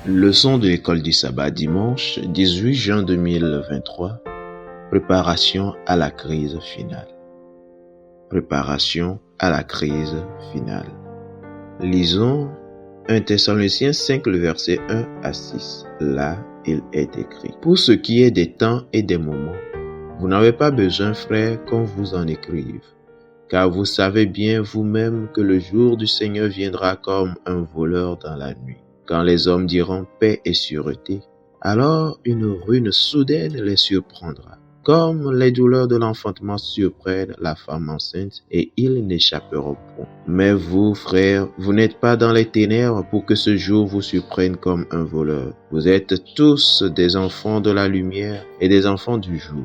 Leçon de l'école du sabbat dimanche 18 juin 2023. Préparation à la crise finale. Préparation à la crise finale. Lisons 1 Thessaloniciens 5, le verset 1 à 6. Là, il est écrit: Pour ce qui est des temps et des moments, vous n'avez pas besoin, frères, qu'on vous en écrive, car vous savez bien vous-même que le jour du Seigneur viendra comme un voleur dans la nuit. Quand les hommes diront paix et sûreté, alors une ruine soudaine les surprendra, comme les douleurs de l'enfantement surprennent la femme enceinte, et ils n'échapperont point. Mais vous, frères, vous n'êtes pas dans les ténèbres pour que ce jour vous surprenne comme un voleur. Vous êtes tous des enfants de la lumière et des enfants du jour.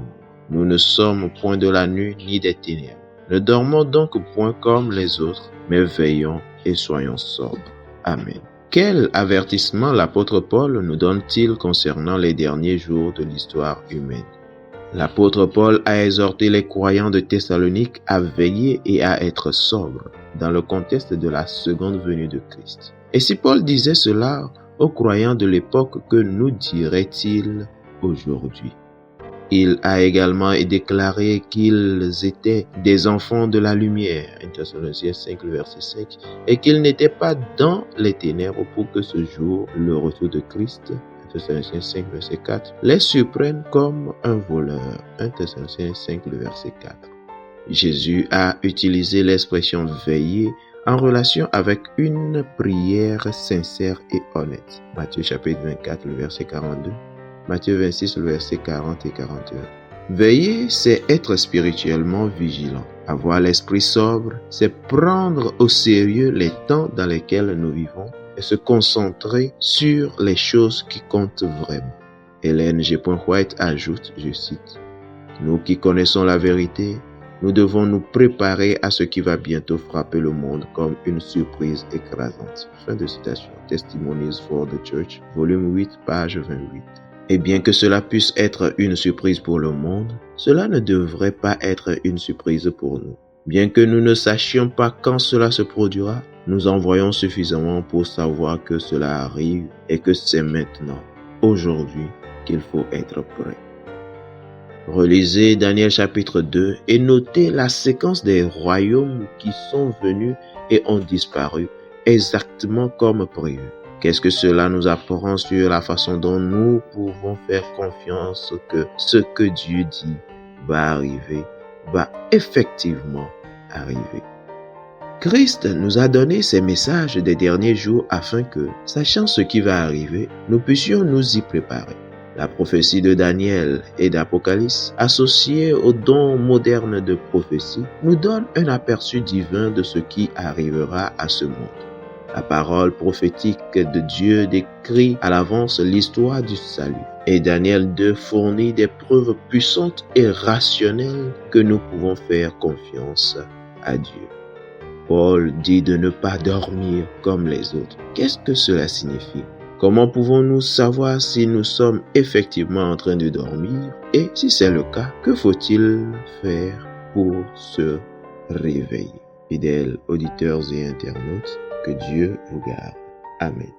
Nous ne sommes point de la nuit ni des ténèbres. Ne dormons donc point comme les autres, mais veillons et soyons sobres. Amen. Quel avertissement l'apôtre Paul nous donne-t-il concernant les derniers jours de l'histoire humaine? L'apôtre Paul a exhorté les croyants de Thessalonique à veiller et à être sobres dans le contexte de la seconde venue de Christ. Et si Paul disait cela aux croyants de l'époque, que nous dirait-il aujourd'hui? Il a également déclaré qu'ils étaient des enfants de la lumière, 1 Thessaloniciens 5, le verset 5, et qu'ils n'étaient pas dans les ténèbres pour que ce jour, le retour de Christ, 1 Thessaloniciens 5, verset 4, les surprenne comme un voleur, 1 Thessaloniciens 5, le verset 4. Jésus a utilisé l'expression veiller en relation avec une prière sincère et honnête. Matthieu chapitre 24, le verset 42. Matthieu 26, le verset 40 et 41. Veiller, c'est être spirituellement vigilant. Avoir l'esprit sobre, c'est prendre au sérieux les temps dans lesquels nous vivons et se concentrer sur les choses qui comptent vraiment. Ellen G. White ajoute, je cite, « Nous qui connaissons la vérité, nous devons nous préparer à ce qui va bientôt frapper le monde comme une surprise écrasante. » Fin de citation. Testimonies for the Church, volume 8, page 28. Et bien que cela puisse être une surprise pour le monde, cela ne devrait pas être une surprise pour nous. Bien que nous ne sachions pas quand cela se produira, nous en voyons suffisamment pour savoir que cela arrive et que c'est maintenant, aujourd'hui, qu'il faut être prêt. Relisez Daniel chapitre 2 et notez la séquence des royaumes qui sont venus et ont disparu exactement comme prévu. Qu'est-ce que cela nous apprend sur la façon dont nous pouvons faire confiance que ce que Dieu dit va arriver, va effectivement arriver? Christ nous a donné ces messages des derniers jours afin que, sachant ce qui va arriver, nous puissions nous y préparer. La prophétie de Daniel et d'Apocalypse, associée aux dons modernes de prophétie, nous donne un aperçu divin de ce qui arrivera à ce monde. La parole prophétique de Dieu décrit à l'avance l'histoire du salut. Et Daniel 2 fournit des preuves puissantes et rationnelles que nous pouvons faire confiance à Dieu. Paul dit de ne pas dormir comme les autres. Qu'est-ce que cela signifie? Comment pouvons-nous savoir si nous sommes effectivement en train de dormir? Et si c'est le cas, que faut-il faire pour se réveiller? Fidèles auditeurs et internautes, que Dieu vous garde. Amen.